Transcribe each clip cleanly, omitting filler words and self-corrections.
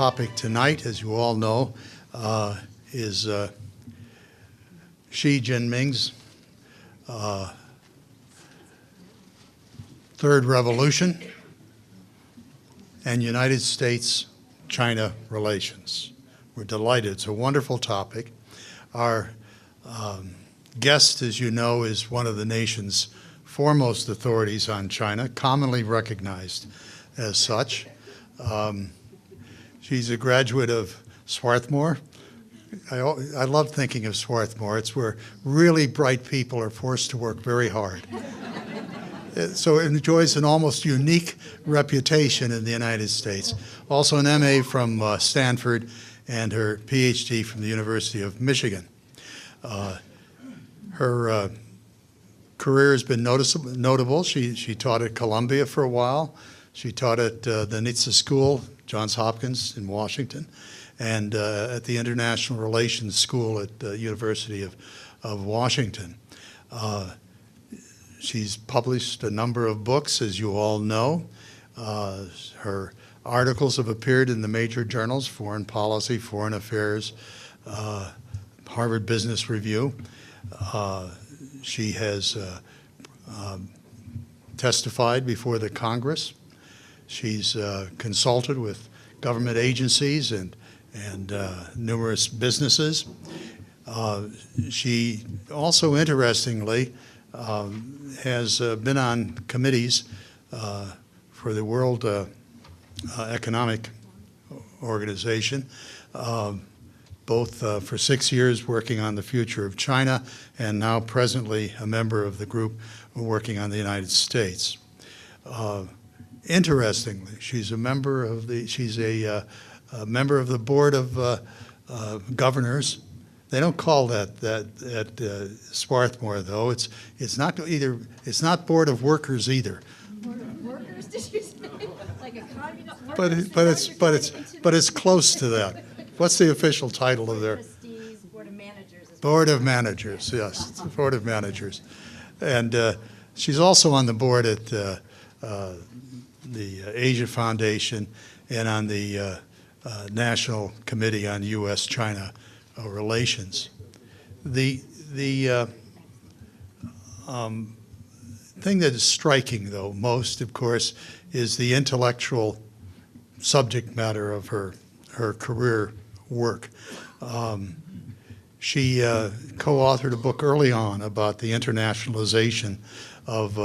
topic tonight, as you all know, is Xi Jinping's Third Revolution and United States-China relations. We're delighted. It's a wonderful topic. Our guest, as you know, is one of the nation's foremost authorities on China, commonly recognized as such. She's a graduate of Swarthmore. I love thinking of Swarthmore. It's where really bright people are forced to work very hard. So it enjoys an almost unique reputation in the United States. Also an MA from Stanford and her PhD from the University of Michigan. Her career has been notable. She taught at Columbia for a while. She taught at the NITSA School, Johns Hopkins in Washington, and at the International Relations School at the University of Washington. She's published a number of books, as you all know. Her articles have appeared in the major journals, Foreign Policy, Foreign Affairs, Harvard Business Review. She has testified before the Congress. She's consulted with government agencies and numerous businesses. She also, interestingly, has been on committees for the World Economic Organization, both for 6 years working on the future of China, and now presently a member of the group working on the United States. Interestingly, she's a member of the member of the board of governors. They don't call that at Swarthmore, though. It's not board of workers either. Board of workers, did you say? Like a communist But it's close to that. What's the official title of their? Trustees, board of managers. Board of managers, yes, it's the board of managers, and she's also on the board at the Asia Foundation and on the National Committee on U.S.-China relations. The thing that is striking, though, most, of course, is the intellectual subject matter of her career work. She co-authored a book early on about the internationalization of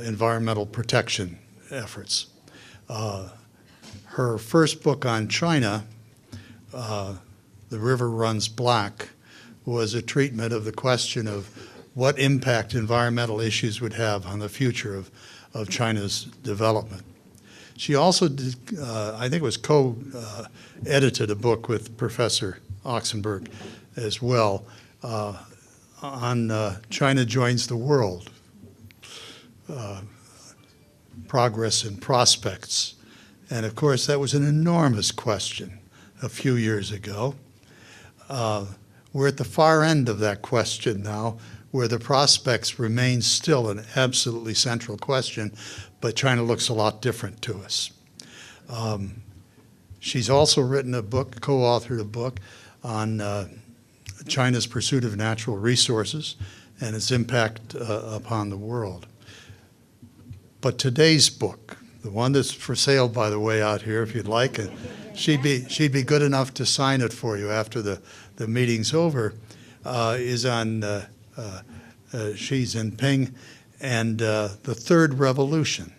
environmental protection efforts. Her first book on China, The River Runs Black, was a treatment of the question of what impact environmental issues would have on the future of China's development. She also did, I think it was co-edited a book with Professor Oxenberg as well on China Joins the World, Progress and Prospects. And of course, that was an enormous question a few years ago. We're at the far end of that question now, where the prospects remain still an absolutely central question, but China looks a lot different to us. She's also written a book, co-authored a book on China's pursuit of natural resources and its impact upon the world. But today's book, the one that's for sale, by the way, out here, if you'd like it, she'd be good enough to sign it for you after the meeting's over, is on Xi Jinping and the Third Revolution,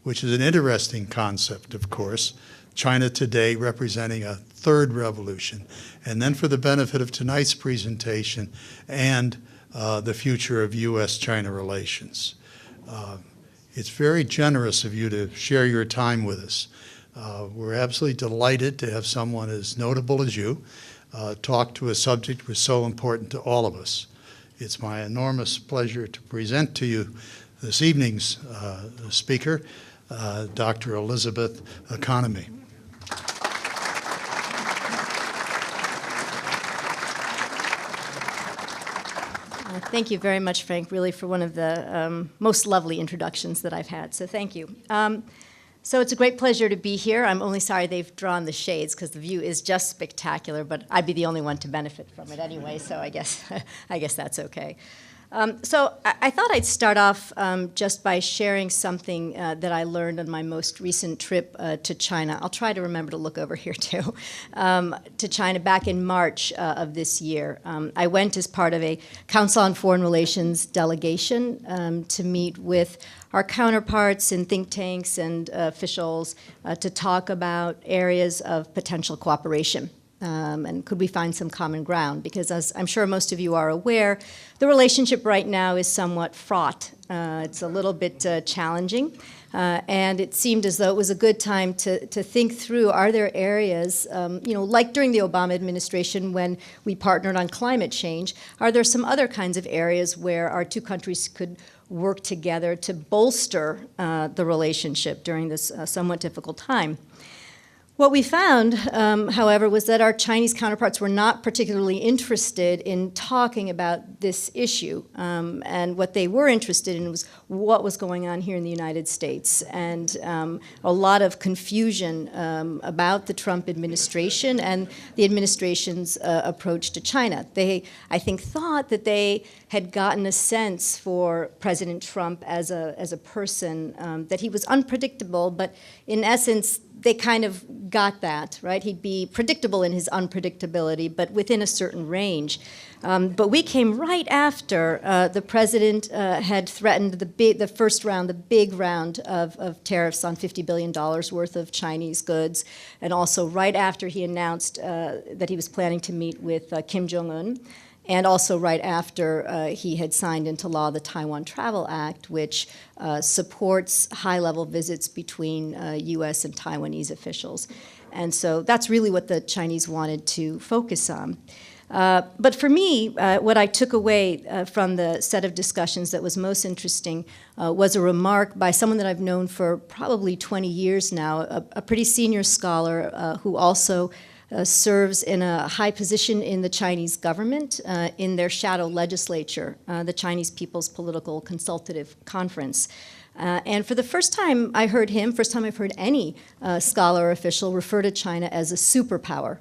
which is an interesting concept, of course. China today representing a third revolution. And then for the benefit of tonight's presentation and the future of U.S.-China relations. It's very generous of you to share your time with us. We're absolutely delighted to have someone as notable as you talk to a subject which is so important to all of us. It's my enormous pleasure to present to you this evening's speaker, Dr. Elizabeth Economy. Thank you very much, Frank, really, for one of the most lovely introductions that I've had, so thank you. So it's a great pleasure to be here. I'm only sorry they've drawn the shades because the view is just spectacular, but I'd be the only one to benefit from it anyway, so I guess that's okay. So I thought I'd start off just by sharing something that I learned on my most recent trip to China. I'll try to remember to look over here too, to China back in March of this year. I went as part of a Council on Foreign Relations delegation to meet with our counterparts in think tanks and officials to talk about areas of potential cooperation. And could we find some common ground? Because as I'm sure most of you are aware, the relationship right now is somewhat fraught. It's a little bit challenging. And it seemed as though it was a good time to think through, are there areas, like during the Obama administration when we partnered on climate change, are there some other kinds of areas where our two countries could work together to bolster the relationship during this somewhat difficult time? What we found, however, was that our Chinese counterparts were not particularly interested in talking about this issue. And what they were interested in was what was going on here in the United States. And a lot of confusion about the Trump administration and the administration's approach to China. They, I think, thought that they had gotten a sense for President Trump as a person, that he was unpredictable, but in essence, they kind of got that, right? He'd be predictable in his unpredictability, but within a certain range. But we came right after the president had threatened the big round of tariffs on $50 billion worth of Chinese goods, and also right after he announced that he was planning to meet with Kim Jong-un. And also right after he had signed into law the Taiwan Travel Act, which supports high-level visits between U.S. and Taiwanese officials. And so that's really what the Chinese wanted to focus on. But for me, what I took away from the set of discussions that was most interesting was a remark by someone that I've known for probably 20 years now, a pretty senior scholar who also serves in a high position in the Chinese government, in their shadow legislature, the Chinese People's Political Consultative Conference. And for the first time I heard him, first time I've heard any scholar or official refer to China as a superpower.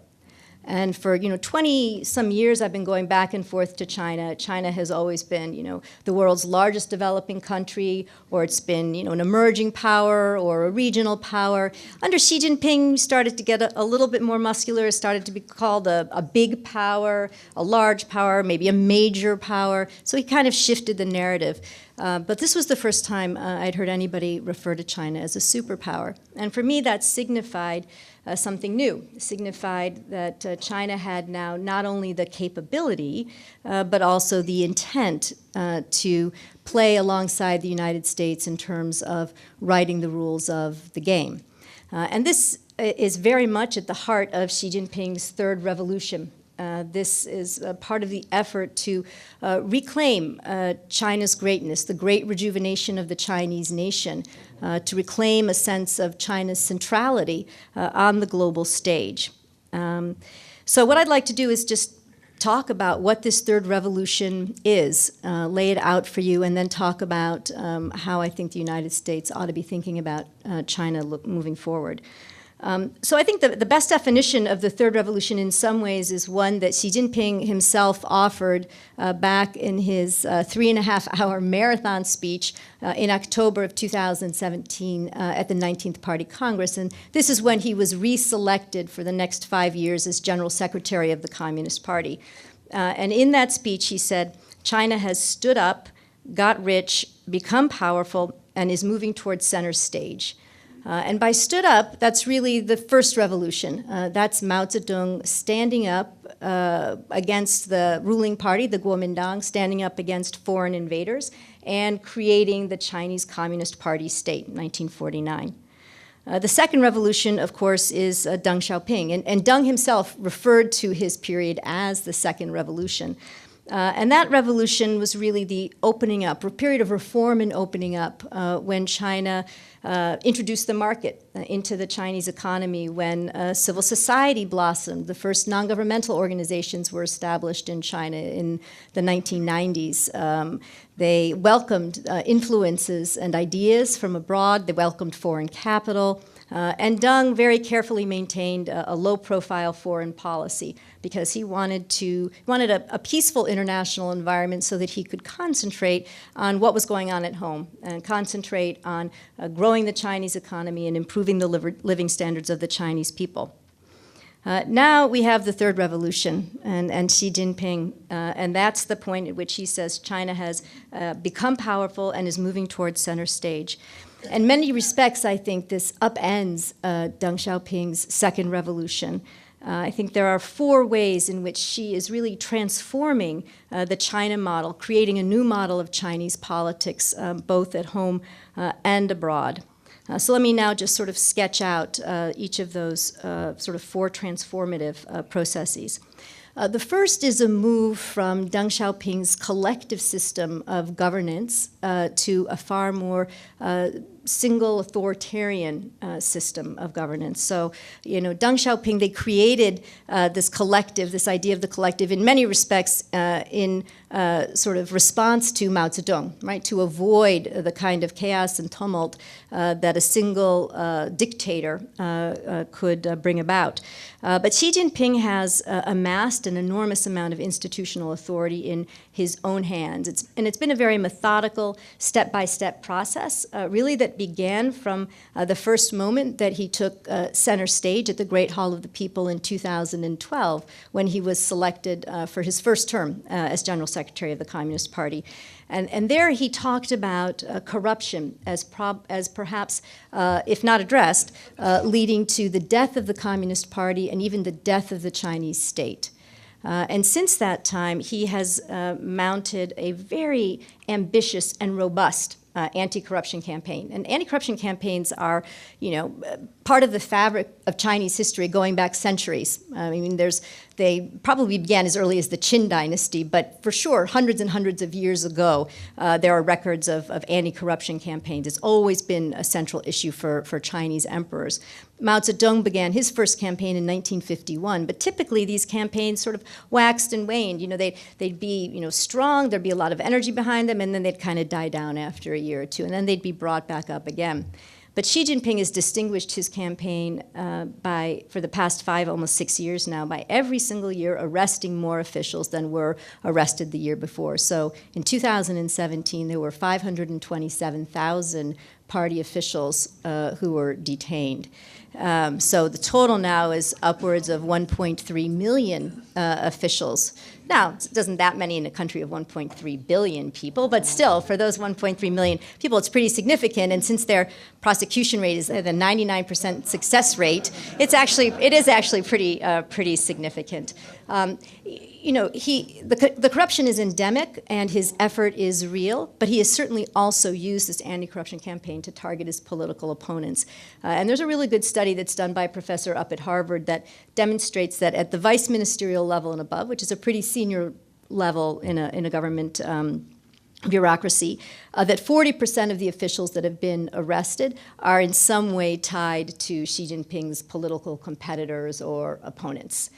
And for 20-some years, I've been going back and forth to China. China has always been, the world's largest developing country, or it's been, an emerging power or a regional power. Under Xi Jinping, started to get a little bit more muscular, started to be called a big power, a large power, maybe a major power. So he kind of shifted the narrative. But this was the first time I'd heard anybody refer to China as a superpower. And for me, that signified something new. It signified that China had now not only the capability, but also the intent to play alongside the United States in terms of writing the rules of the game. And this is very much at the heart of Xi Jinping's third revolution. This is part of the effort to reclaim China's greatness, the great rejuvenation of the Chinese nation, to reclaim a sense of China's centrality on the global stage. So what I'd like to do is just talk about what this third revolution is, lay it out for you, and then talk about how I think the United States ought to be thinking about China moving forward. So I think the best definition of the third revolution in some ways is one that Xi Jinping himself offered back in his 3.5-hour marathon speech in October of 2017 at the 19th Party Congress. And this is when he was reselected for the next 5 years as General Secretary of the Communist Party. And in that speech he said, China has stood up, got rich, become powerful, and is moving towards center stage. And by stood up, that's really the first revolution. That's Mao Zedong standing up against the ruling party, the Kuomintang, standing up against foreign invaders, and creating the Chinese Communist Party state in 1949. The second revolution, of course, is Deng Xiaoping. And Deng himself referred to his period as the second revolution. And that revolution was really the opening up, a period of reform and opening up when China introduced the market into the Chinese economy, when civil society blossomed. The first non-governmental organizations were established in China in the 1990s. They welcomed influences and ideas from abroad. They welcomed foreign capital. And Deng very carefully maintained a low-profile foreign policy because he wanted a peaceful international environment so that he could concentrate on what was going on at home and concentrate on growing the Chinese economy and improving the living standards of the Chinese people. Now we have the third revolution and Xi Jinping, and that's the point at which he says China has become powerful and is moving towards center stage. In many respects, I think this upends Deng Xiaoping's second revolution. I think there are four ways in which Xi is really transforming the China model, creating a new model of Chinese politics, both at home and abroad. So let me now just sort of sketch out each of those sort of four transformative processes. The first is a move from Deng Xiaoping's collective system of governance to a far more single authoritarian system of governance. So, Deng Xiaoping, they created this collective, this idea of the collective in many respects in sort of response to Mao Zedong, right, to avoid the kind of chaos and tumult that a single dictator could bring about. But Xi Jinping has amassed an enormous amount of institutional authority in his own hands. It's been a very methodical, step-by-step process, really, that began from the first moment that he took center stage at the Great Hall of the People in 2012, when he was selected for his first term as General Secretary of the Communist Party. And there he talked about corruption as perhaps, if not addressed, leading to the death of the Communist Party and even the death of the Chinese state. And since that time, he has mounted a very ambitious and robust anti-corruption campaign. And anti-corruption campaigns are, part of the fabric of Chinese history going back centuries. I mean, they probably began as early as the Qin dynasty, but for sure, hundreds and hundreds of years ago, there are records of anti-corruption campaigns. It's always been a central issue for Chinese emperors. Mao Zedong began his first campaign in 1951, but typically these campaigns sort of waxed and waned. They'd be strong, there'd be a lot of energy behind them, and then they'd kind of die down after a year or two, and then they'd be brought back up again. But Xi Jinping has distinguished his campaign for the past almost 6 years now, by every single year arresting more officials than were arrested the year before. So in 2017, there were 527,000 party officials who were detained. So the total now is upwards of 1.3 million officials. Now, it doesn't that many in a country of 1.3 billion people, but still, for those 1.3 million people, it's pretty significant. And since their prosecution rate is at a 99% success rate, it is actually pretty significant. The corruption is endemic and his effort is real, but he has certainly also used this anti-corruption campaign to target his political opponents. And there's a really good study that's done by a professor up at Harvard that demonstrates that at the vice ministerial level and above, which is a pretty senior level in a government bureaucracy, that 40% of the officials that have been arrested are in some way tied to Xi Jinping's political competitors or opponents.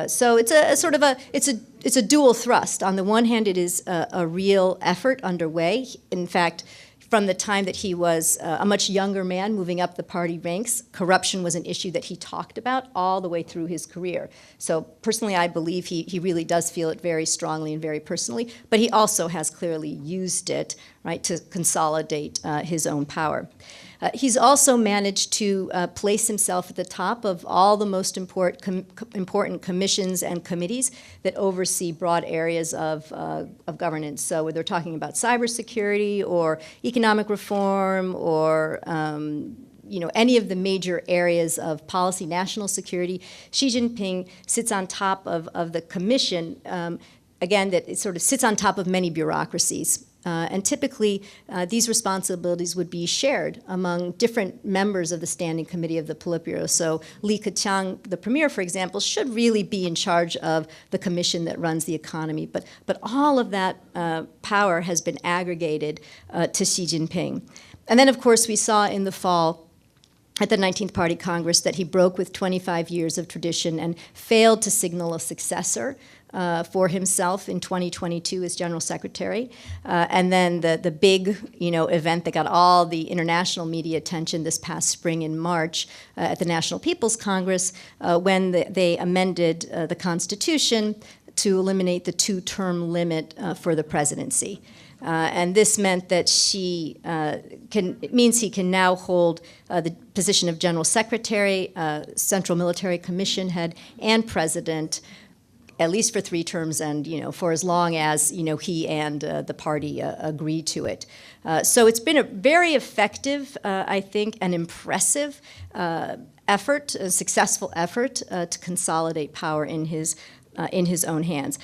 So it's a dual thrust. On the one hand, it is a real effort underway. In fact, from the time that he was a much younger man moving up the party ranks, corruption was an issue that he talked about all the way through his career. So personally, I believe he really does feel it very strongly and very personally, but he also has clearly used it, right, to consolidate his own power. He's also managed to place himself at the top of all the most important commissions and committees that oversee broad areas of governance. So whether they're talking about cybersecurity or economic reform or any of the major areas of policy, national security, Xi Jinping sits on top of the commission, again, that it sort of sits on top of many bureaucracies. And typically, these responsibilities would be shared among different members of the Standing Committee of the Politburo. So Li Keqiang, the premier, for example, should really be in charge of the commission that runs the economy. But all of that power has been aggregated to Xi Jinping. And then, of course, we saw in the fall at the 19th Party Congress that he broke with 25 years of tradition and failed to signal a successor for himself in 2022 as General Secretary. And then the big event that got all the international media attention this past spring in March at the National People's Congress when they amended the Constitution to eliminate the two-term limit for the presidency. And this meant that it means he can now hold the position of General Secretary, Central Military Commission head, and President, at least for 3 terms and for as long as he and the party agree to it. So it's been a very effective, I think, and impressive effort, a successful effort to consolidate power in his own hands.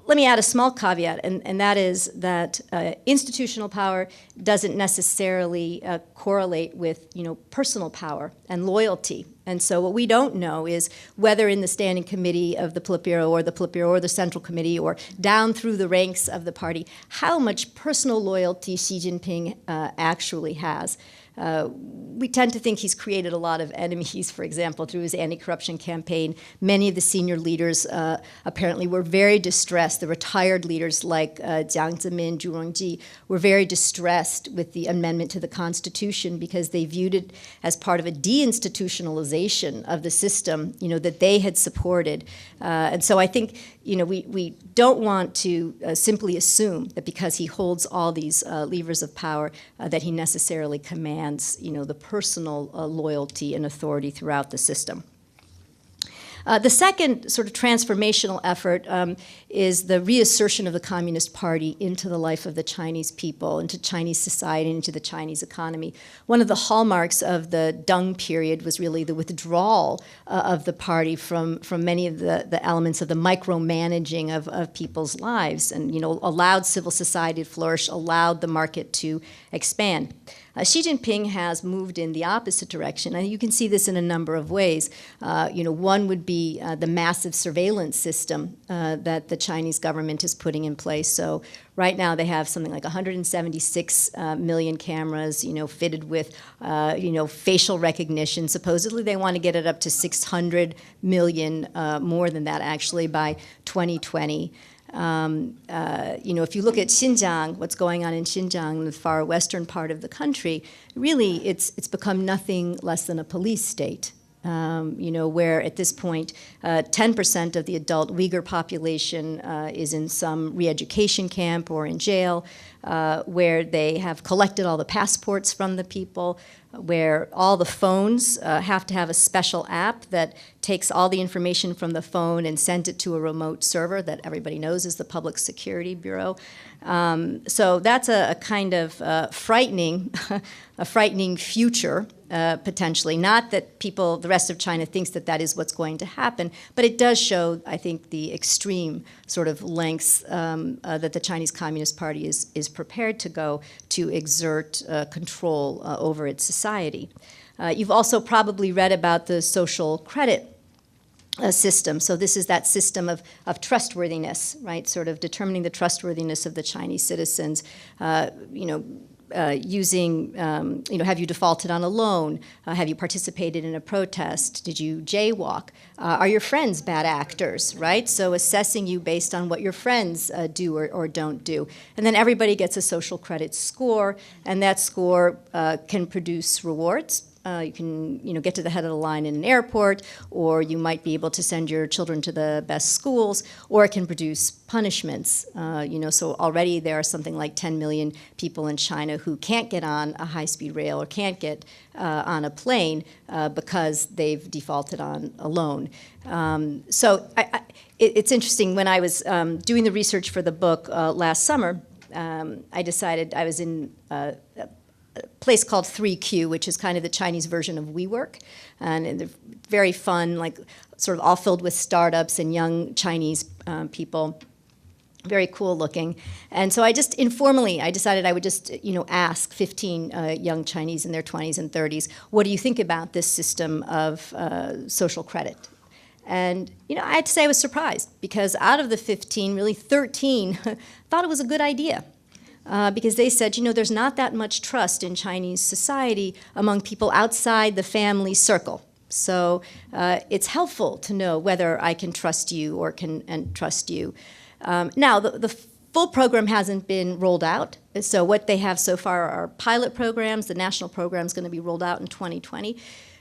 Let me add a small caveat, and that is that institutional power doesn't necessarily correlate with personal power and loyalty. And so what we don't know is whether in the Standing Committee of the Politburo or the Central Committee or down through the ranks of the party, how much personal loyalty Xi Jinping actually has. We tend to think he's created a lot of enemies, for example, through his anti-corruption campaign. Many of the senior leaders apparently were very distressed. The retired leaders like Jiang Zemin, Zhu Rongji were very distressed with the amendment to the Constitution because they viewed it as part of a deinstitutionalization of the system, that they had supported. And so I think, we don't want to simply assume that because he holds all these levers of power that he necessarily commands the personal loyalty and authority throughout the system. The second sort of transformational effort is the reassertion of the Communist Party into the life of the Chinese people, into Chinese society, into the Chinese economy. One of the hallmarks of the Deng period was really the withdrawal of the party from many of the elements of the micromanaging of people's lives and, allowed civil society to flourish, allowed the market to expand. Xi Jinping has moved in the opposite direction, and you can see this in a number of ways. One would be the massive surveillance system that the Chinese government is putting in place. So right now they have something like 176 million cameras, fitted with, facial recognition. Supposedly they want to get it up to 600 million, more than that actually, by 2020. If you look at Xinjiang, what's going on in Xinjiang, the far western part of the country, really it's become nothing less than a police state. Where at this point 10% of the adult Uyghur population is in some re-education camp or in jail, where they have collected all the passports from the people, where all the phones have to have a special app that takes all the information from the phone and sends it to a remote server that everybody knows is the Public Security Bureau. So that's a kind of frightening, a frightening future, potentially. Not that the rest of China thinks that that is what's going to happen, but it does show, I think, the extreme sort of lengths that the Chinese Communist Party is prepared to go to exert control over its society. You've also probably read about the social credit system. So this is that system of trustworthiness, right? Sort of determining the trustworthiness of the Chinese citizens, using, have you defaulted on a loan? Have you participated in a protest? Did you jaywalk? Are your friends bad actors, right? So assessing you based on what your friends do or don't do. And then everybody gets a social credit score, and that score can produce rewards. You can, get to the head of the line in an airport, or you might be able to send your children to the best schools, or it can produce punishments. So already there are something like 10 million people in China who can't get on a high-speed rail or can't get on a plane because they've defaulted on a loan. It's interesting. When I was doing the research for the book last summer, I decided I was in place called 3Q, which is kind of the Chinese version of WeWork, and they're very fun, like sort of all filled with startups and young Chinese people. very cool looking. And so I just informally, I decided I would just, ask 15 young Chinese in their 20s and 30s, what do you think about this system of social credit? And, I had to say I was surprised, because out of the 15, really 13 thought it was a good idea. Because they said, there's not that much trust in Chinese society among people outside the family circle. So it's helpful to know whether I can trust you or can trust you. Now, the full program hasn't been rolled out. So what they have so far are pilot programs. The national program is going to be rolled out in 2020.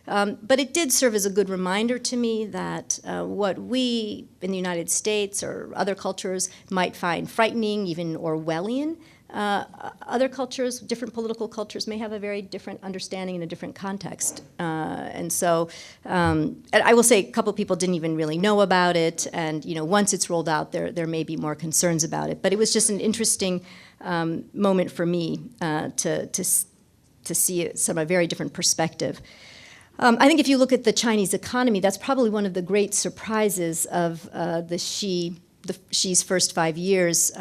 But it did serve as a good reminder to me that what we in the United States or other cultures might find frightening, even Orwellian, other cultures, different political cultures, may have a very different understanding in a different context. And so I will say a couple of people didn't even really know about it, and once it's rolled out, there may be more concerns about it. But it was just an interesting moment for me to see it from a very different perspective. I think if you look at the Chinese economy, that's probably one of the great surprises of Xi's first 5 years.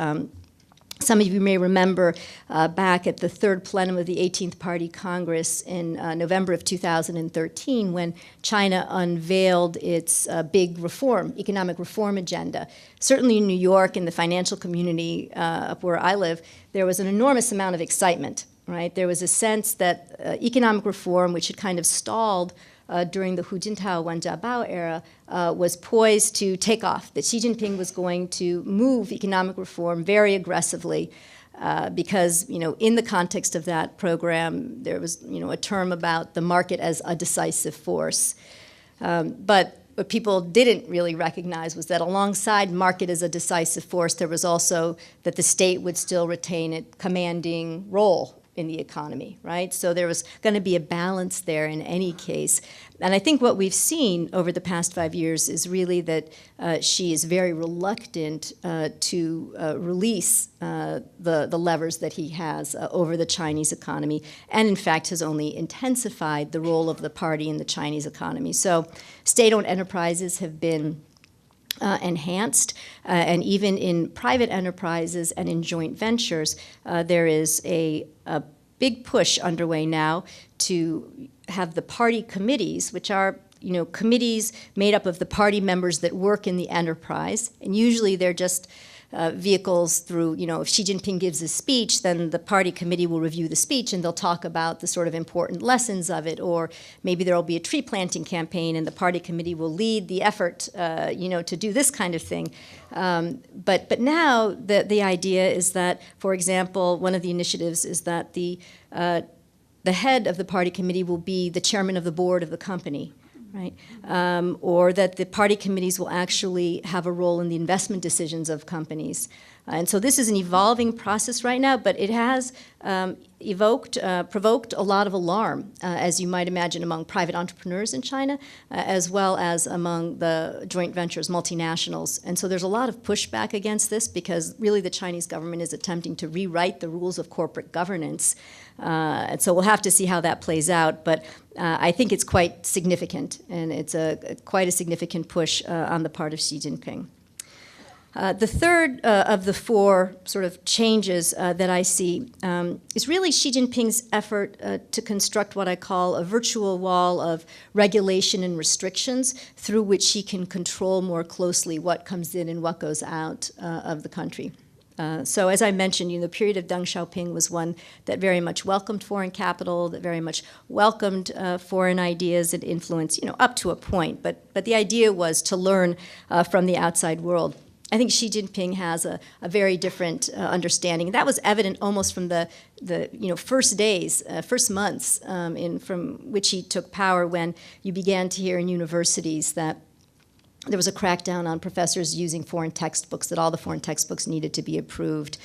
Some of you may remember back at the third plenum of the 18th Party Congress in November of 2013, when China unveiled its big economic reform agenda. Certainly in New York, in the financial community up where I live, there was an enormous amount of excitement, right? There was a sense that economic reform, which had kind of stalled during the Hu Jintao, Wen Jiabao era, was poised to take off, that Xi Jinping was going to move economic reform very aggressively because, in the context of that program, there was, a term about the market as a decisive force. But what people didn't really recognize was that alongside market as a decisive force, there was also that the state would still retain a commanding role in the economy, right? So there was going to be a balance there in any case. And I think what we've seen over the past 5 years is really that Xi is very reluctant to release the levers that he has over the Chinese economy, and in fact has only intensified the role of the party in the Chinese economy. So state-owned enterprises have been enhanced, and even in private enterprises and in joint ventures, there is a big push underway now to have the party committees, which are committees made up of the party members that work in the enterprise, and usually they're just vehicles through, if Xi Jinping gives a speech, then the party committee will review the speech and they'll talk about the sort of important lessons of it, or maybe there will be a tree planting campaign and the party committee will lead the effort, to do this kind of thing. But now the idea is that, for example, one of the initiatives is that the head of the party committee will be the chairman of the board of the company. Right? Or that the party committees will actually have a role in the investment decisions of companies. And so this is an evolving process right now, but it has provoked a lot of alarm, as you might imagine, among private entrepreneurs in China, as well as among the joint ventures, multinationals. And so there's a lot of pushback against this because really the Chinese government is attempting to rewrite the rules of corporate governance. And so we'll have to see how that plays out. But I think it's quite significant, and it's quite a significant push on the part of Xi Jinping. The third of the four sort of changes that I see is really Xi Jinping's effort to construct what I call a virtual wall of regulation and restrictions through which he can control more closely what comes in and what goes out of the country. So as I mentioned, the period of Deng Xiaoping was one that very much welcomed foreign capital, that very much welcomed foreign ideas and influence, up to a point. But the idea was to learn from the outside world. I think Xi Jinping has a very different understanding. That was evident almost from the first days, first months from which he took power, when you began to hear in universities that there was a crackdown on professors using foreign textbooks, that all the foreign textbooks needed to be approved.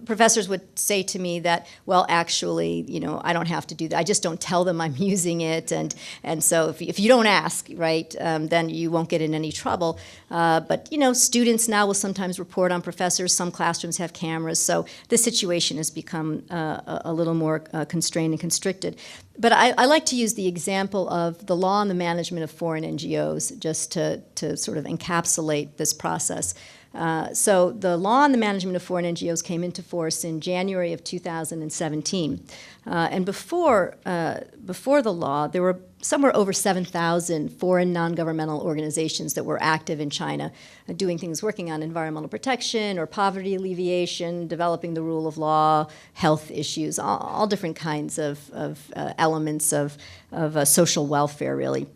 Professors would say to me that, well, actually, I don't have to do that. I just don't tell them I'm using it. And so if you don't ask, right, then you won't get in any trouble. But students now will sometimes report on professors. Some classrooms have cameras. So the situation has become a little more constrained and constricted. But I like to use the example of the law on the management of foreign NGOs just to sort of encapsulate this process. So the law on the management of foreign NGOs came into force in January of 2017. And before the law, there were somewhere over 7,000 foreign non-governmental organizations that were active in China, doing things, working on environmental protection or poverty alleviation, developing the rule of law, health issues, all different kinds of elements of social welfare, really.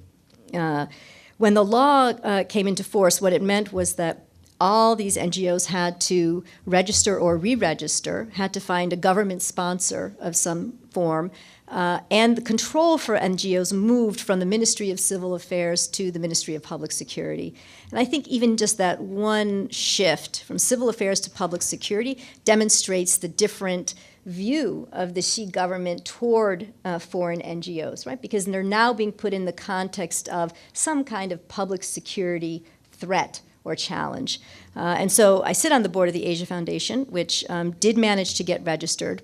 When the law came into force, what it meant was that all these NGOs had to register or re-register, had to find a government sponsor of some form, and the control for NGOs moved from the Ministry of Civil Affairs to the Ministry of Public Security. And I think even just that one shift from civil affairs to public security demonstrates the different view of the Xi government toward foreign NGOs, right? Because they're now being put in the context of some kind of public security threat or challenge. And so I sit on the board of the Asia Foundation, which did manage to get registered.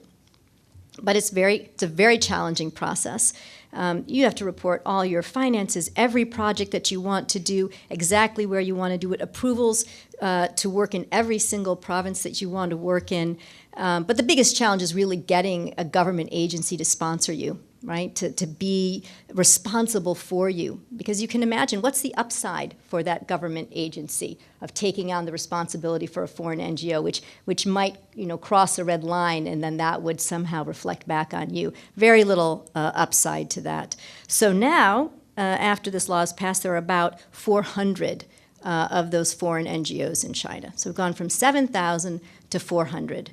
But it's a very challenging process. You have to report all your finances, every project that you want to do, exactly where you want to do it, approvals to work in every single province that you want to work in. But the biggest challenge is really getting a government agency to sponsor you, right, to be responsible for you. Because you can imagine, what's the upside for that government agency of taking on the responsibility for a foreign NGO, which might, cross a red line, and then that would somehow reflect back on you? Very little upside to that. So now, after this law is passed, there are about 400 of those foreign NGOs in China. So we've gone from 7,000 to 400.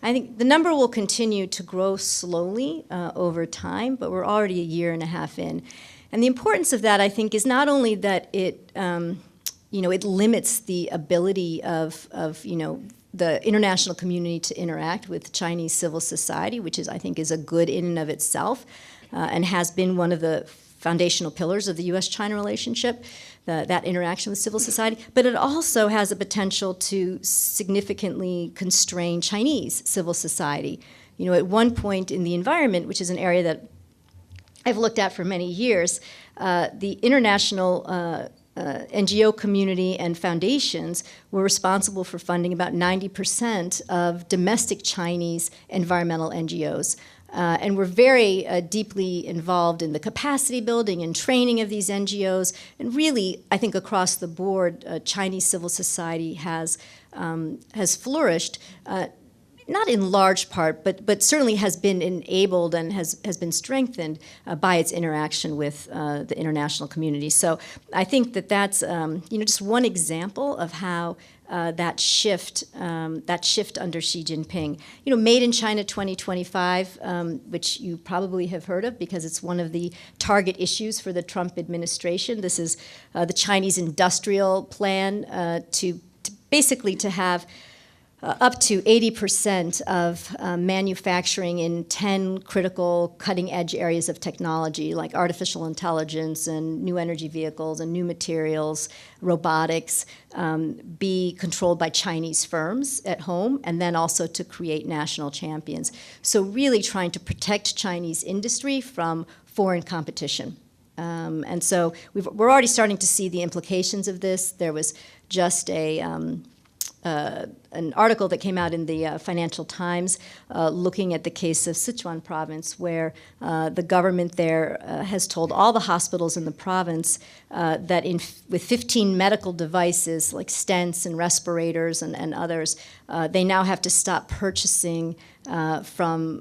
I think the number will continue to grow slowly over time, but we're already a year and a half in. And the importance of that, I think, is not only that it, it limits the ability of the international community to interact with Chinese civil society, which I think is a good in and of itself, and has been one of the foundational pillars of the U.S.-China relationship, that interaction with civil society, but it also has a potential to significantly constrain Chinese civil society. At one point in the environment, which is an area that I've looked at for many years, the international NGO community and foundations were responsible for funding about 90% of domestic Chinese environmental NGOs. And we're very deeply involved in the capacity building and training of these NGOs. And really, I think across the board, Chinese civil society has flourished, not in large part, but certainly has been enabled and has been strengthened by its interaction with the international community. So I think that's just one example of how that shift under Xi Jinping. Made in China 2025, which you probably have heard of because it's one of the target issues for the Trump administration. This is the Chinese industrial plan to basically have up to 80% of manufacturing in 10 critical cutting-edge areas of technology, like artificial intelligence and new energy vehicles and new materials, robotics, be controlled by Chinese firms at home, and then also to create national champions. So really trying to protect Chinese industry from foreign competition. And so we're already starting to see the implications of this. There was just an article that came out in the Financial Times looking at the case of Sichuan province, where the government there has told all the hospitals in the province that with 15 medical devices like stents and respirators and others, they now have to stop purchasing from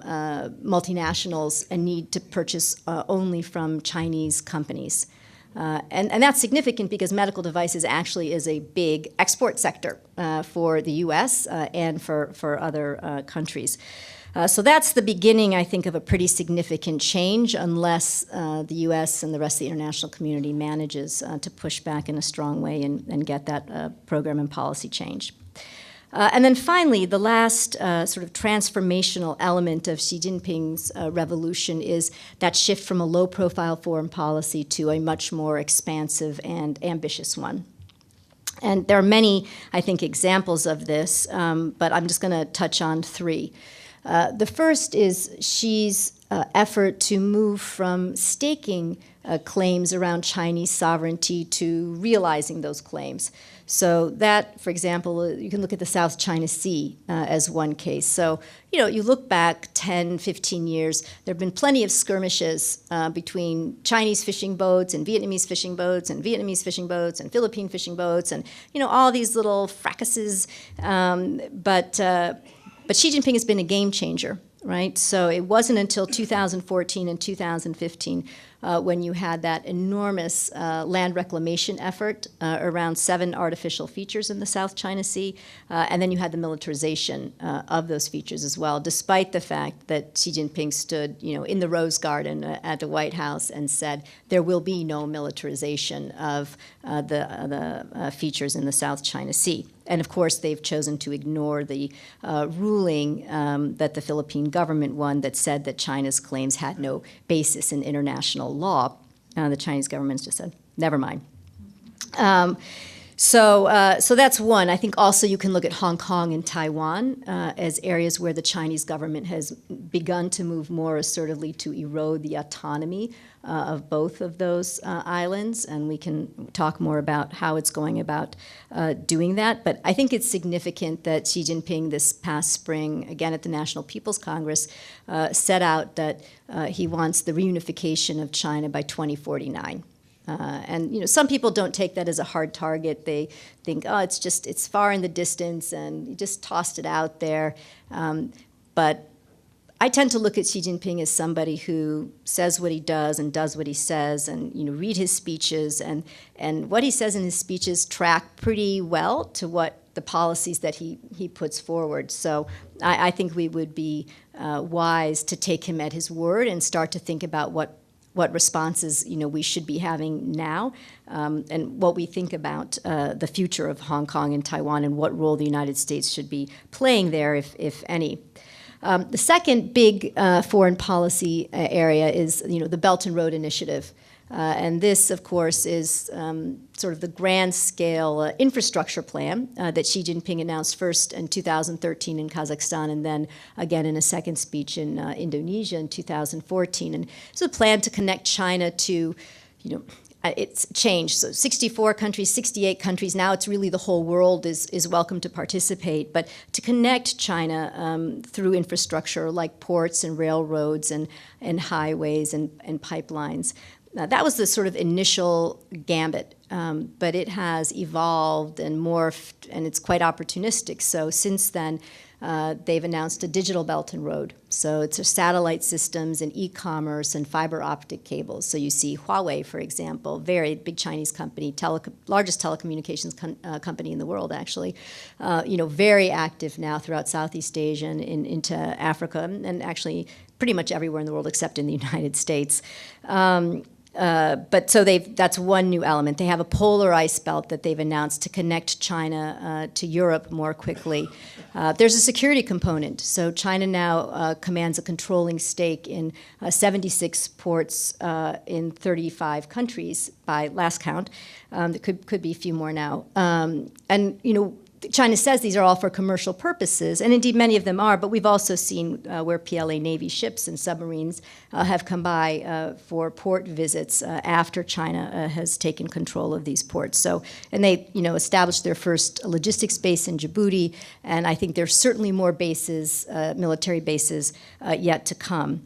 multinationals and need to purchase only from Chinese companies. And that's significant because medical devices actually is a big export sector for the U.S. And for other countries. So that's the beginning, I think, of a pretty significant change unless the U.S. and the rest of the international community manages to push back in a strong way and get that program and policy changed. And then finally, the last sort of transformational element of Xi Jinping's revolution is that shift from a low-profile foreign policy to a much more expansive and ambitious one. And there are many, I think, examples of this, but I'm just going to touch on three. The first is Xi's effort to move from staking claims around Chinese sovereignty to realizing those claims. So that, for example, you can look at the South China Sea as one case. So, you look back 10, 15 years, there have been plenty of skirmishes between Chinese fishing boats and Vietnamese fishing boats and Vietnamese fishing boats and Philippine fishing boats and, all these little fracases. But Xi Jinping has been a game changer, right? So it wasn't until 2014 and 2015 when you had that enormous land reclamation effort around 7 artificial features in the South China Sea, and then you had the militarization of those features as well, despite the fact that Xi Jinping stood, in the Rose Garden at the White House and said there will be no militarization of the features in the South China Sea. And of course, they've chosen to ignore the ruling that the Philippine government won that said that China's claims had no basis in international law. The Chinese government's just said, never mind. So that's one. I think also you can look at Hong Kong and Taiwan as areas where the Chinese government has begun to move more assertively to erode the autonomy of both of those islands, and we can talk more about how it's going about doing that. But I think it's significant that Xi Jinping this past spring, again at the National People's Congress, set out that he wants the reunification of China by 2049. And some people don't take that as a hard target. They think, it's far in the distance, and you just tossed it out there. But I tend to look at Xi Jinping as somebody who says what he does and does what he says, and read his speeches, and what he says in his speeches track pretty well to what the policies that he puts forward. So I think we would be wise to take him at his word and start to think about what responses we should be having now, and what we think about the future of Hong Kong and Taiwan and what role the United States should be playing there, if any. The second big foreign policy area is the Belt and Road Initiative. And this, of course, is sort of the grand-scale infrastructure plan that Xi Jinping announced first in 2013 in Kazakhstan, and then again in a second speech in Indonesia in 2014. And it's a plan to connect China to, it's changed. So 64 countries, 68 countries. Now it's really the whole world is welcome to participate. But to connect China through infrastructure like ports and railroads and highways and pipelines. Now, that was the sort of initial gambit, but it has evolved and morphed, and it's quite opportunistic. So since then, they've announced a digital belt and road. So it's satellite systems and e-commerce and fiber optic cables. So you see Huawei, for example, very big Chinese company, largest telecommunications company in the world, actually, very active now throughout Southeast Asia and into Africa, and actually pretty much everywhere in the world except in the United States. But so that's one new element. They have a polar ice belt that they've announced to connect China to Europe more quickly. There's a security component. So China now commands a controlling stake in 76 ports in 35 countries by last count. There could be a few more now. China says these are all for commercial purposes, and indeed many of them are, but we've also seen where PLA Navy ships and submarines have come by for port visits after China has taken control of these ports. So, and they, established their first logistics base in Djibouti, and I think there's certainly more bases, military bases, yet to come.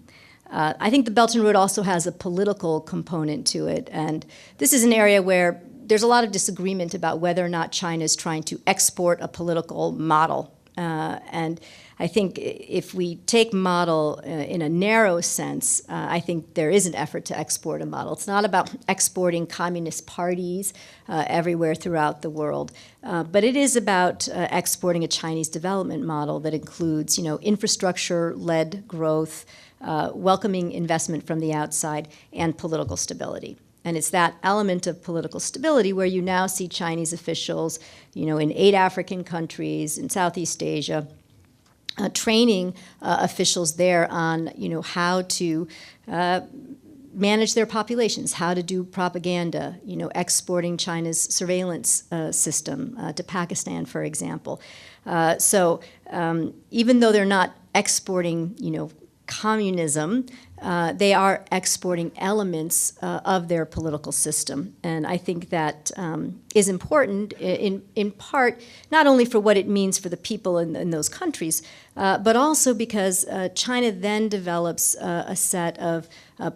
I think the Belt and Road also has a political component to it, and this is an area where there's a lot of disagreement about whether or not China is trying to export a political model. And I think if we take model in a narrow sense, I think there is an effort to export a model. It's not about exporting communist parties everywhere throughout the world, but it is about exporting a Chinese development model that includes, infrastructure-led growth, welcoming investment from the outside, and political stability. And it's that element of political stability where you now see Chinese officials, in 8 African countries, in Southeast Asia, training officials there on, how to manage their populations, how to do propaganda, exporting China's surveillance system to Pakistan, for example. So even though they're not exporting, communism, they are exporting elements of their political system. And I think that is important in part, not only for what it means for the people in those countries, but also because China then develops a set of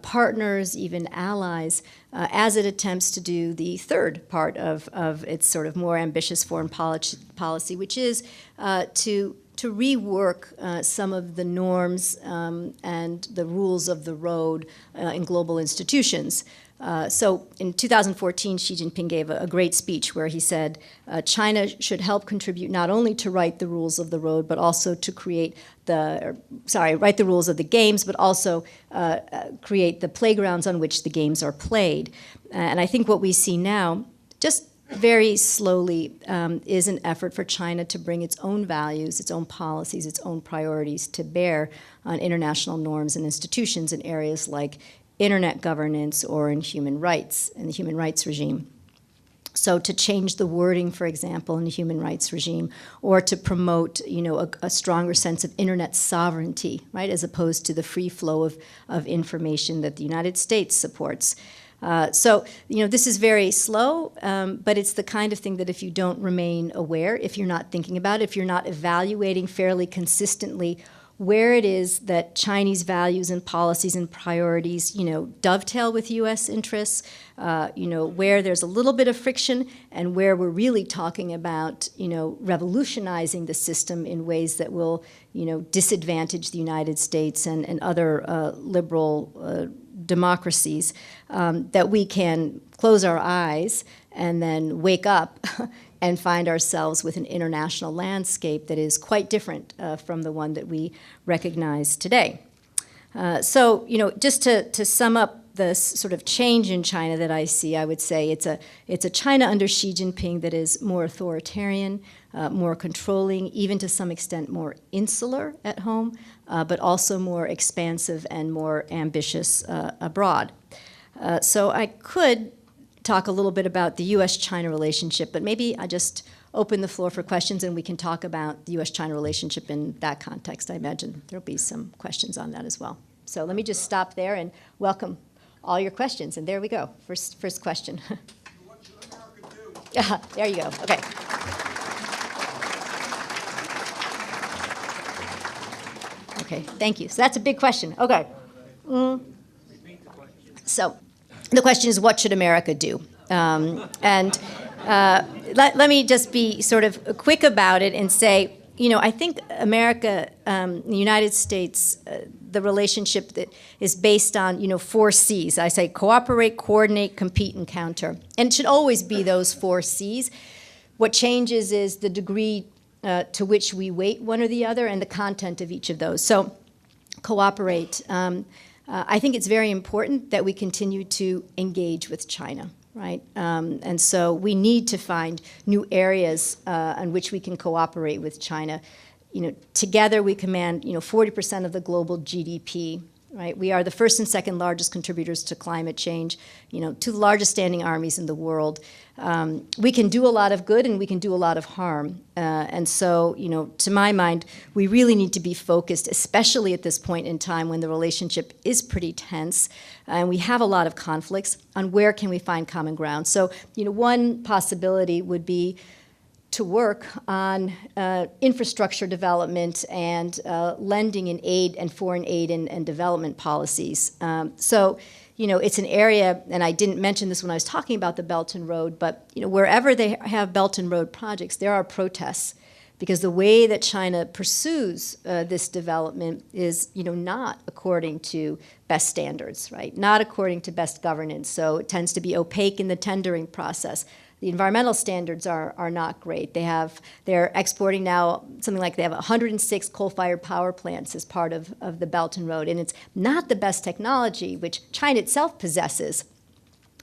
partners, even allies, as it attempts to do the third part of its sort of more ambitious foreign policy, which is to rework some of the norms and the rules of the road in global institutions. So in 2014, Xi Jinping gave a great speech where he said China should help contribute not only to write the rules of the road, but also to create write the rules of the games, but also create the playgrounds on which the games are played. And I think what we see now, just very slowly, is an effort for China to bring its own values, its own policies, its own priorities to bear on international norms and institutions in areas like internet governance or in human rights, in the human rights regime. So to change the wording, for example, in the human rights regime, or to promote, a stronger sense of internet sovereignty, right, as opposed to the free flow of information that the United States supports. So this is very slow, but it's the kind of thing that if you don't remain aware, if you're not thinking about it, if you're not evaluating fairly consistently where it is that Chinese values and policies and priorities, dovetail with U.S. interests, where there's a little bit of friction and where we're really talking about, revolutionizing the system in ways that will, disadvantage the United States and other liberal democracies, that we can close our eyes and then wake up and find ourselves with an international landscape that is quite different from the one that we recognize today. So, just to sum up the sort of change in China that I see, I would say it's a China under Xi Jinping that is more authoritarian, more controlling, even to some extent more insular at home, but also more expansive and more ambitious abroad. So I could talk a little bit about the U.S.-China relationship, but maybe I just open the floor for questions and we can talk about the U.S.-China relationship in that context. I imagine there'll be some questions on that as well. So let me just stop there and welcome all your questions. And there we go. First question. What should America do? There you go. Okay. Okay, thank you. So that's a big question. Okay. So the question is, what should America do? Let me just be sort of quick about it and say, I think America, the United States, the relationship that is based on, 4 C's. I say cooperate, coordinate, compete, and counter. And it should always be those 4 C's. What changes is the degree to which we weight one or the other and the content of each of those. So cooperate. I think it's very important that we continue to engage with China, right? And so we need to find new areas on which we can cooperate with China. Together we command, 40% of the global GDP, right? We are the first and second largest contributors to climate change, 2 largest standing armies in the world. We can do a lot of good and we can do a lot of harm. And so, to my mind, we really need to be focused, especially at this point in time when the relationship is pretty tense and we have a lot of conflicts, on where can we find common ground. So, one possibility would be to work on infrastructure development and lending and aid and foreign aid and development policies. So, it's an area, and I didn't mention this when I was talking about the Belt and Road, but wherever they have Belt and Road projects, there are protests, because the way that China pursues this development is, not according to best standards, right? Not according to best governance. So it tends to be opaque in the tendering process. The environmental standards are not great. They're exporting now something like they have 106 coal-fired power plants as part of the Belt and Road. And it's not the best technology, which China itself possesses,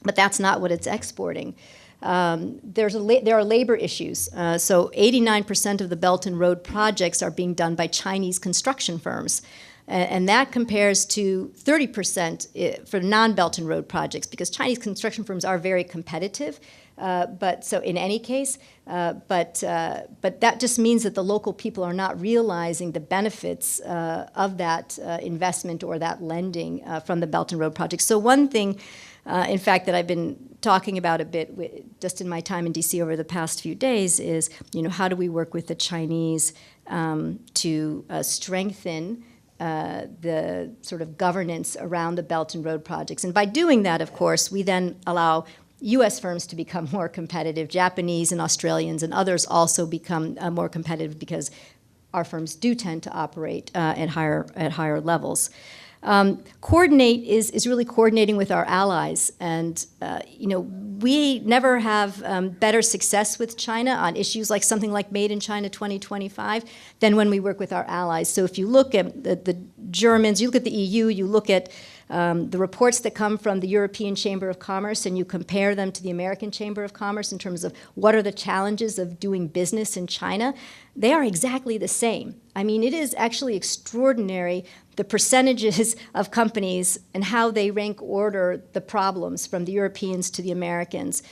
but that's not what it's exporting. There are labor issues. So 89% of the Belt and Road projects are being done by Chinese construction firms. And that compares to 30% for non-Belt and Road projects, because Chinese construction firms are very competitive. But so in any case, but that just means that the local people are not realizing the benefits of that investment or that lending from the Belt and Road projects. So one thing, in fact, that I've been talking about a bit just in my time in DC over the past few days is, how do we work with the Chinese to strengthen the sort of governance around the Belt and Road projects. And by doing that, of course, we then allow U.S. firms to become more competitive. Japanese and Australians and others also become more competitive because our firms do tend to operate at higher levels. Coordinate is really coordinating with our allies, and we never have better success with China on issues like something like Made in China 2025 than when we work with our allies. So if you look at the Germans, you look at the EU, you look at the reports that come from the European Chamber of Commerce, and you compare them to the American Chamber of Commerce in terms of what are the challenges of doing business in China, they are exactly the same. I mean, it is actually extraordinary, the percentages of companies and how they rank order the problems from the Europeans to the Americans.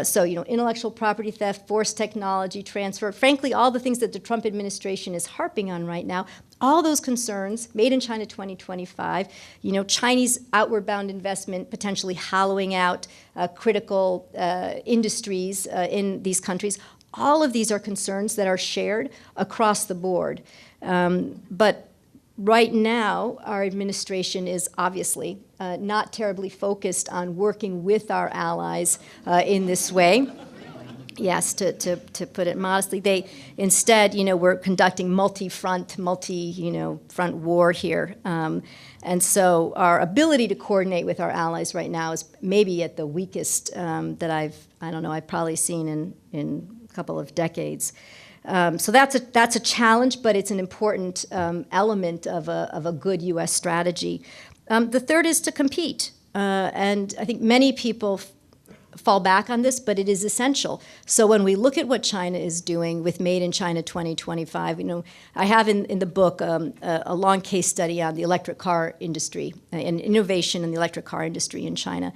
So, intellectual property theft, forced technology transfer, frankly, all the things that the Trump administration is harping on right now, all those concerns, Made in China 2025, Chinese outward bound investment potentially hollowing out critical industries in these countries, all of these are concerns that are shared across the board. But right now, our administration is obviously not terribly focused on working with our allies in this way. Yes, to put it modestly, they instead, we're conducting multi-front war here, and so our ability to coordinate with our allies right now is maybe at the weakest that I've probably seen in a couple of decades. So that's a challenge, but it's an important element of a good U.S. strategy. The third is to compete, and I think many people fall back on this, but it is essential. So when we look at what China is doing with Made in China 2025, I have in the book a long case study on the electric car industry and innovation in the electric car industry in China.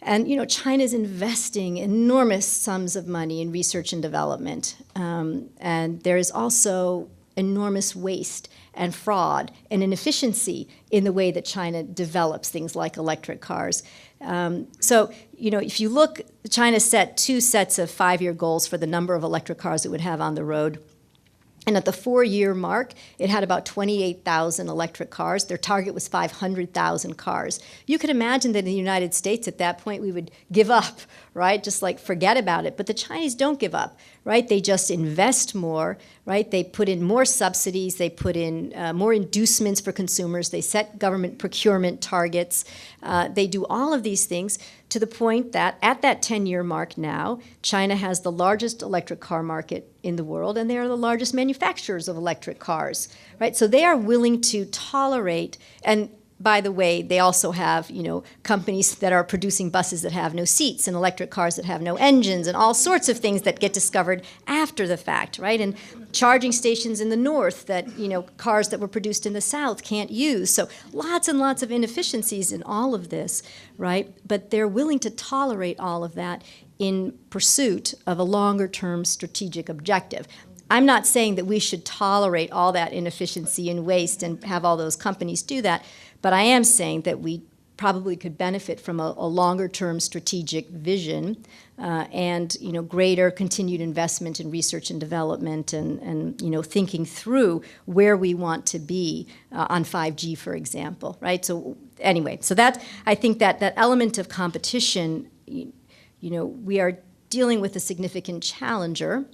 And China is investing enormous sums of money in research and development, and there is also enormous waste and fraud and inefficiency in the way that China develops things like electric cars. So, if you look, China set 2 sets of 5-year goals for the number of electric cars it would have on the road. And at the 4-year mark, it had about 28,000 electric cars. Their target was 500,000 cars. You could imagine that in the United States at that point we would give up, right? Just like forget about it. But the Chinese don't give up, right? They just invest more, right? They put in more subsidies. They put in more inducements for consumers. They set government procurement targets. They do all of these things to the point that at that 10-year mark now, China has the largest electric car market in the world, and they are the largest manufacturers of electric cars, right? So they are willing to tolerate, and by the way, they also have, companies that are producing buses that have no seats and electric cars that have no engines and all sorts of things that get discovered after the fact, right? And charging stations in the north that, cars that were produced in the south can't use. So lots and lots of inefficiencies in all of this, right? But they're willing to tolerate all of that in pursuit of a longer-term strategic objective. I'm not saying that we should tolerate all that inefficiency and waste and have all those companies do that, but I am saying that we probably could benefit from a longer-term strategic vision and greater continued investment in research and development and thinking through where we want to be on 5G, for example, right? So anyway, so I think that element of competition, we are dealing with a significant challenger.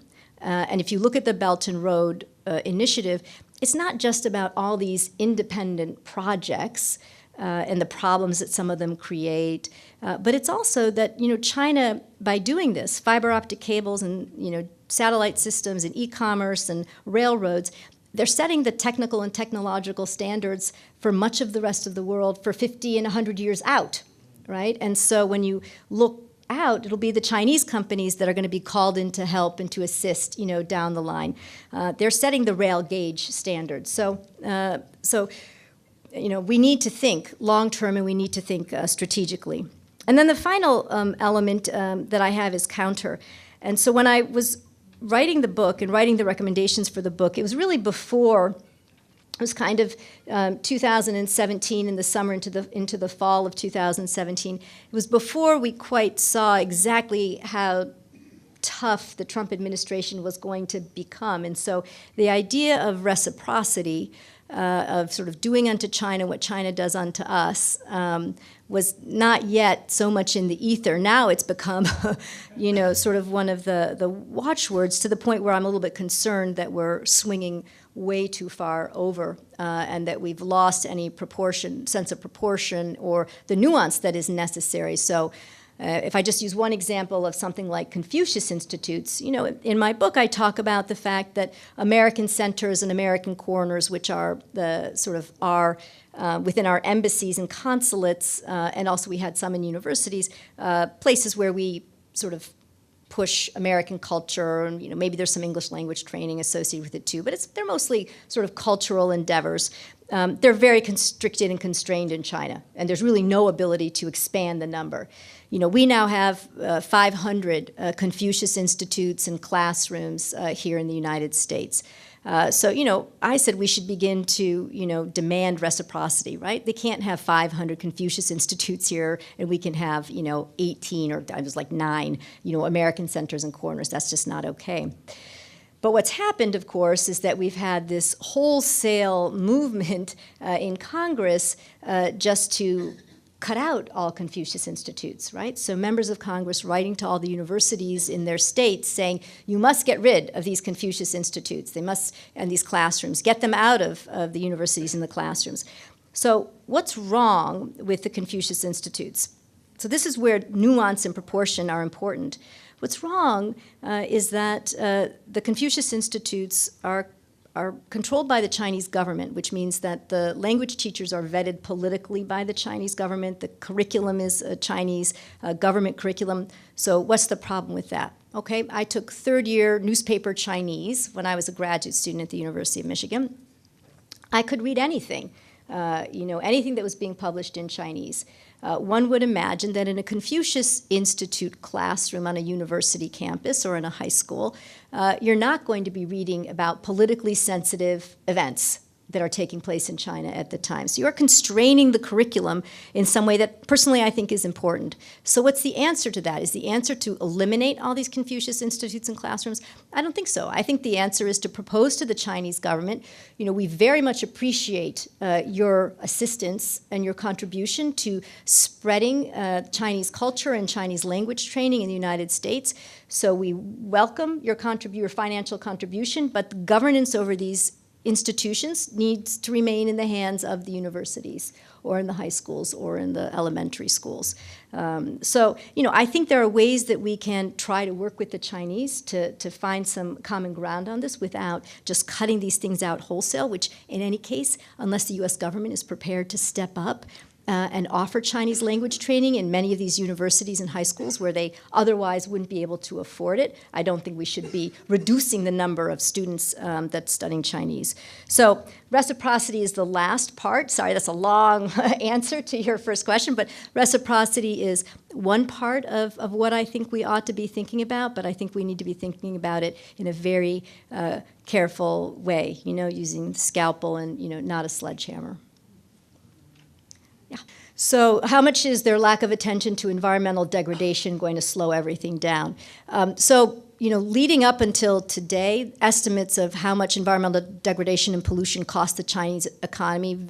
And if you look at the Belt and Road Initiative, it's not just about all these independent projects and the problems that some of them create, but it's also that China, by doing this, fiber optic cables and satellite systems and e-commerce and railroads, they're setting the technical and technological standards for much of the rest of the world for 50 and 100 years out, right? And so when you look out, it'll be the Chinese companies that are going to be called in to help and to assist, down the line. They're setting the rail gauge standards. So we need to think long-term and we need to think strategically. And then the final element that I have is counter. And so when I was writing the book and writing the recommendations for the book, it was really before, it was kind of 2017 in the summer into the fall of 2017. It was before we quite saw exactly how tough the Trump administration was going to become. And so the idea of reciprocity, of sort of doing unto China what China does unto us, was not yet so much in the ether. Now it's become, sort of one of the watchwords, to the point where I'm a little bit concerned that we're swinging way too far over, and that we've lost any sense of proportion or the nuance that is necessary. So if I just use one example of something like Confucius Institutes, in my book I talk about the fact that American centers and American corners, which are the sort of within our embassies and consulates, and also we had some in universities, places where we sort of push American culture, and maybe there's some English language training associated with it too, but they're mostly sort of cultural endeavors. They're very constricted and constrained in China, and there's really no ability to expand the number. We now have 500 Confucius Institutes and classrooms here in the United States. So, I said we should begin to, demand reciprocity, right? They can't have 500 Confucius Institutes here and we can have, 18 or I was like 9, American centers and corners. That's just not okay. But what's happened, of course, is that we've had this wholesale movement in Congress just to cut out all Confucius Institutes, right? So members of Congress writing to all the universities in their states saying, you must get rid of these Confucius Institutes, and these classrooms, get them out of the universities and the classrooms. So what's wrong with the Confucius Institutes? So this is where nuance and proportion are important. What's wrong is that the Confucius Institutes are controlled by the Chinese government, which means that the language teachers are vetted politically by the Chinese government. The curriculum is a Chinese government curriculum. So what's the problem with that? Okay, I took third-year newspaper Chinese when I was a graduate student at the University of Michigan. I could read anything, anything that was being published in Chinese. One would imagine that in a Confucius Institute classroom on a university campus or in a high school, you're not going to be reading about politically sensitive events that are taking place in China at the time. So you're constraining the curriculum in some way that personally I think is important. So what's the answer to that? Is the answer to eliminate all these Confucius Institutes and classrooms? I don't think so. I think the answer is to propose to the Chinese government, we very much appreciate your assistance and your contribution to spreading Chinese culture and Chinese language training in the United States. So we welcome your financial contribution, but the governance over these institutions needs to remain in the hands of the universities or in the high schools or in the elementary schools. So, I think there are ways that we can try to work with the Chinese to find some common ground on this without just cutting these things out wholesale, which in any case, unless the U.S. government is prepared to step up and offer Chinese language training in many of these universities and high schools where they otherwise wouldn't be able to afford it. I don't think we should be reducing the number of students that's studying Chinese. So reciprocity is the last part. Sorry, that's a long answer to your first question, but reciprocity is one part of what I think we ought to be thinking about, but I think we need to be thinking about it in a very careful way, using the scalpel and, not a sledgehammer. Yeah. So how much is their lack of attention to environmental degradation going to slow everything down? Leading up until today, estimates of how much environmental degradation and pollution cost the Chinese economy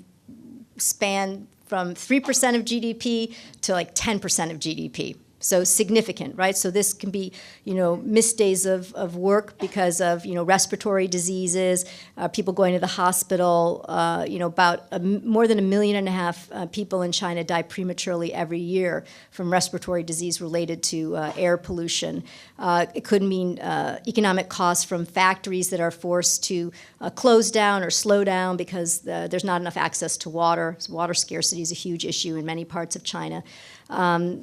span from 3% of GDP to like 10% of GDP. So significant, right? So this can be, missed days of work because of, respiratory diseases, people going to the hospital. About more than 1.5 million people in China die prematurely every year from respiratory disease related to air pollution. It could mean economic costs from factories that are forced to close down or slow down because there's not enough access to water. So water scarcity is a huge issue in many parts of China.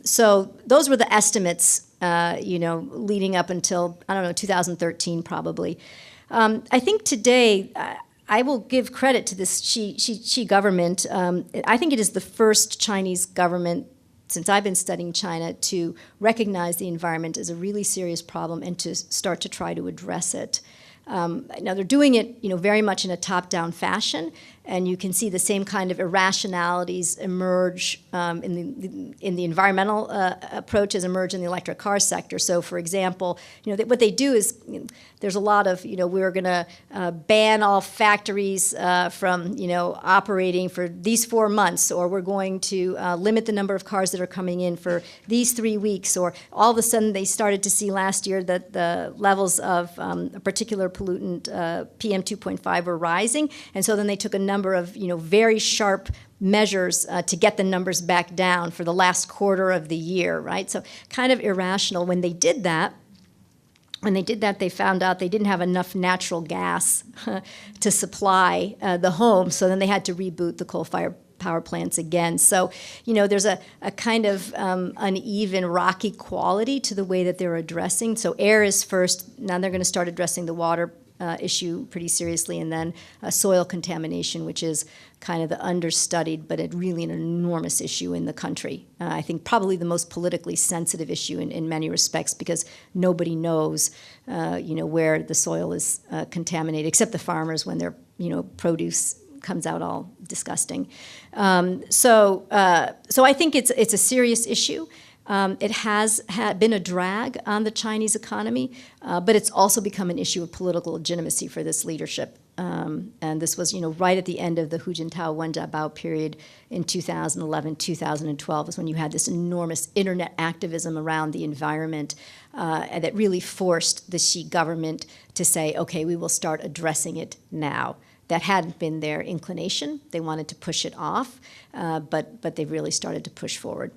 So those were the estimates, leading up until, 2013 probably. I think today, I will give credit to this Xi government. I think it is the first Chinese government since I've been studying China to recognize the environment as a really serious problem and to start to try to address it. Now they're doing it, very much in a top-down fashion, and you can see the same kind of irrationalities emerge in the environmental approach as emerge in the electric car sector. So, for example, what they do is there's a lot of, we're going to ban all factories from, operating for these 4 months, or we're going to limit the number of cars that are coming in for these 3 weeks, or all of a sudden they started to see last year that the levels of a particular pollutant, PM 2.5, were rising, and so then they took a number of, very sharp measures to get the numbers back down for the last quarter of the year, right? So kind of irrational. When they did that, they found out they didn't have enough natural gas to supply the home, so then they had to reboot the coal-fired power plants again. So, there's a kind of uneven, rocky quality to the way that they're addressing. So air is first, now they're going to start addressing the water issue pretty seriously, and then soil contamination, which is kind of the understudied, but really an enormous issue in the country. I think probably the most politically sensitive issue in many respects, because nobody knows, where the soil is contaminated, except the farmers when their, produce comes out all disgusting. So I think it's a serious issue. It has been a drag on the Chinese economy, but it's also become an issue of political legitimacy for this leadership. And this was, right at the end of the Hu Jintao Wen Jiabao period in 2011, 2012 is when you had this enormous internet activism around the environment and that really forced the Xi government to say, okay, we will start addressing it now. That hadn't been their inclination. They wanted to push it off, but they really started to push forward.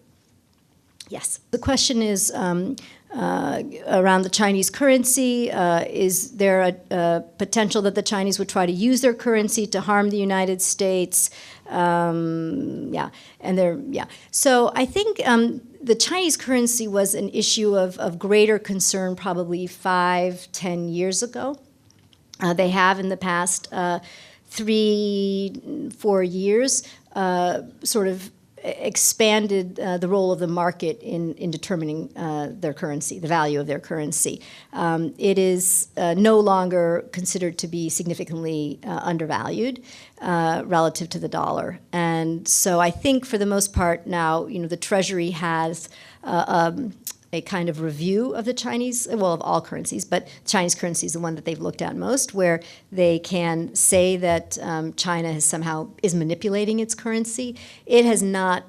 Yes. The question is around the Chinese currency. Is there a potential that the Chinese would try to use their currency to harm the United States? So I think the Chinese currency was an issue of greater concern probably 5-10 years ago. They have in the past 3-4 years sort of expanded the role of the market in determining their currency, the value of their currency. It is no longer considered to be significantly undervalued relative to the dollar. And so I think for the most part now, the Treasury has a kind of review of the Chinese, well, of all currencies, but Chinese currency is the one that they've looked at most, where they can say that China is manipulating its currency. It has not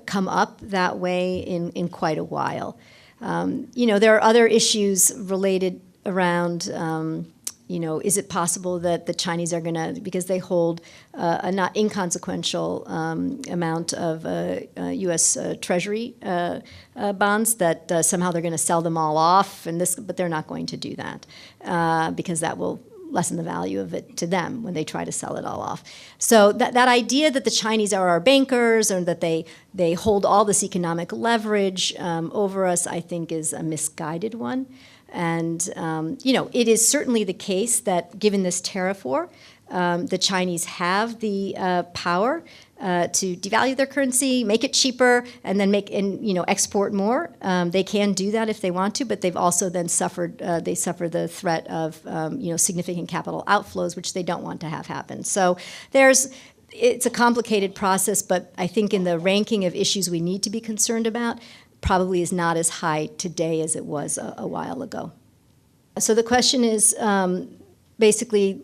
come up that way in quite a while. There are other issues related around is it possible that the Chinese are going to, because they hold a not inconsequential amount of U.S. Treasury bonds, that somehow they're going to sell them all off, but they're not going to do that because that will lessen the value of it to them when they try to sell it all off. So that idea that the Chinese are our bankers or that they hold all this economic leverage over us, I think is a misguided one. And, it is certainly the case that given this tariff war, the Chinese have the power to devalue their currency, make it cheaper, and then export more. They can do that if they want to, but they've also then suffer the threat of, significant capital outflows, which they don't want to have happen. So it's a complicated process, but I think in the ranking of issues we need to be concerned about, probably is not as high today as it was a while ago. So the question is basically,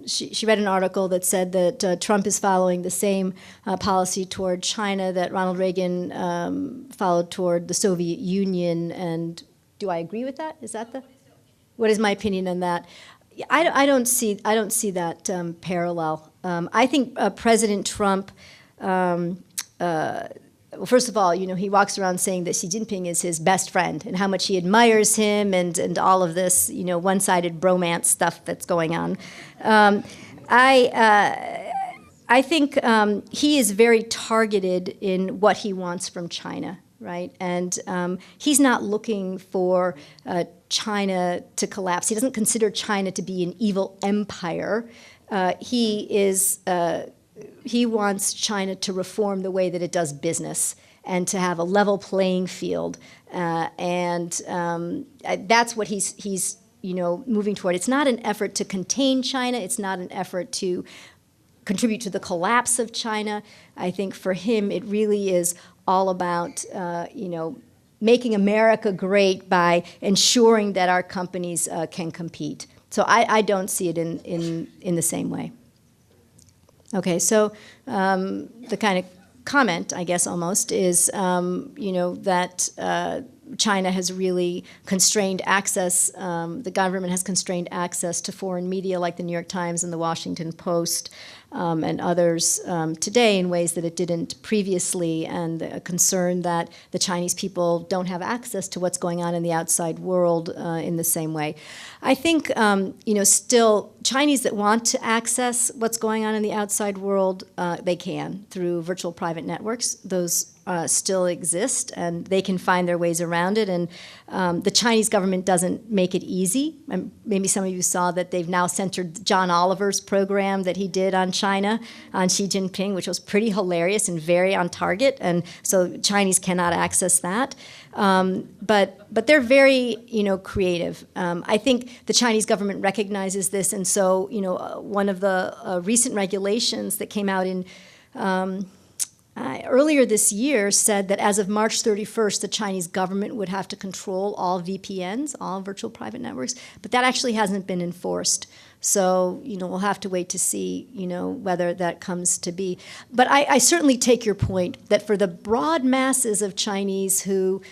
she read an article that said that Trump is following the same policy toward China that Ronald Reagan followed toward the Soviet Union. And do I agree with that? Is that what is my opinion on that? I don't see that parallel. I think President Trump. Well, first of all, he walks around saying that Xi Jinping is his best friend and how much he admires him and all of this, one-sided bromance stuff that's going on. I think he is very targeted in what he wants from China, right? And he's not looking for China to collapse. He doesn't consider China to be an evil empire. He wants China to reform the way that it does business and to have a level playing field. That's what he's moving toward. It's not an effort to contain China. It's not an effort to contribute to the collapse of China. I think for him, it really is all about, making America great by ensuring that our companies can compete. So I don't see it in the same way. Okay, so the kind of comment, I guess almost, is, that China has really constrained access, the government has constrained access to foreign media like the New York Times and the Washington Post and others today in ways that it didn't previously, and a concern that the Chinese people don't have access to what's going on in the outside world in the same way. I think, still Chinese that want to access what's going on in the outside world, they can through virtual private networks. Those still exist, and they can find their ways around it. And the Chinese government doesn't make it easy. Maybe some of you saw that they've now censored John Oliver's program that he did on China, on Xi Jinping, which was pretty hilarious and very on target. And so Chinese cannot access that. But they're very, creative. I think the Chinese government recognizes this, and so, one of the recent regulations that came out in earlier this year said that as of March 31st, the Chinese government would have to control all VPNs, all virtual private networks, but that actually hasn't been enforced. So, we'll have to wait to see, whether that comes to be. But I certainly take your point that for the broad masses of Chinese who,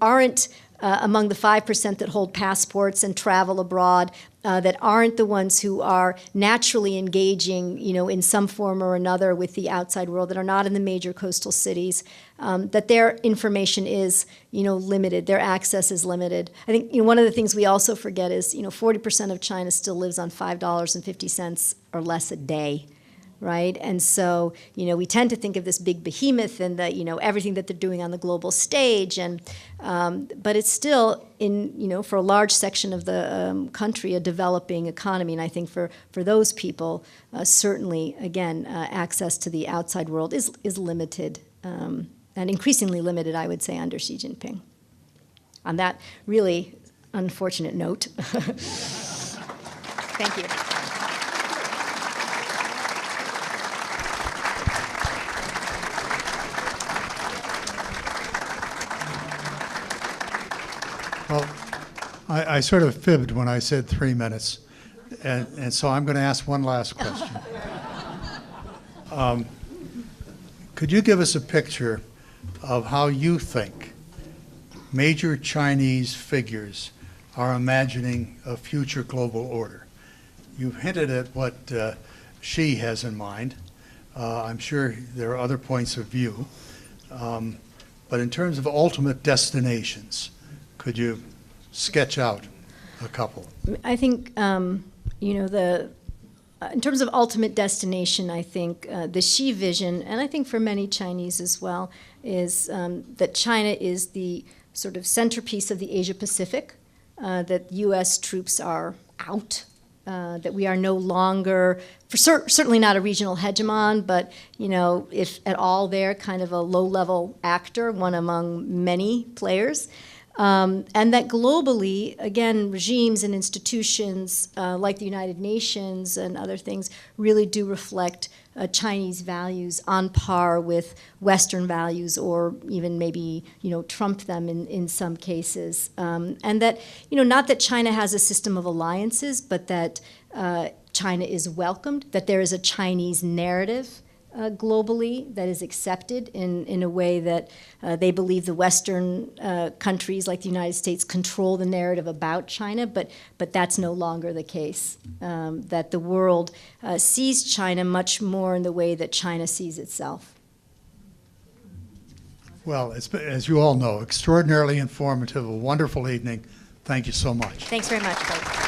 aren't among the 5% that hold passports and travel abroad, that aren't the ones who are naturally engaging, in some form or another with the outside world, that are not in the major coastal cities, that their information is, limited, their access is limited. I think, one of the things we also forget is, 40% of China still lives on $5.50 or less a day. Right, and so we tend to think of this big behemoth and the everything that they're doing on the global stage, and but it's still for a large section of the country a developing economy, and I think for those people certainly again access to the outside world is limited and increasingly limited, I would say, under Xi Jinping. On that really unfortunate note, thank you. Well, I sort of fibbed when I said 3 minutes, and so I'm going to ask one last question. Could you give us a picture of how you think major Chinese figures are imagining a future global order? You've hinted at what Xi has in mind. I'm sure there are other points of view. But in terms of ultimate destinations, could you sketch out a couple? I think, in terms of ultimate destination, I think the Xi vision, and I think for many Chinese as well, is that China is the sort of centerpiece of the Asia-Pacific, that U.S. troops are out, that we are no longer, certainly not a regional hegemon, but, if at all there, kind of a low-level actor, one among many players. And that globally, again, regimes and institutions like the United Nations and other things really do reflect Chinese values on par with Western values, or even maybe, trump them in some cases. And that, not that China has a system of alliances, but that China is welcomed, that there is a Chinese narrative globally that is accepted in a way that they believe the Western countries like the United States control the narrative about China, but that's no longer the case. That the world sees China much more in the way that China sees itself. Well, as you all know, extraordinarily informative, a wonderful evening. Thank you so much. Thanks very much, folks.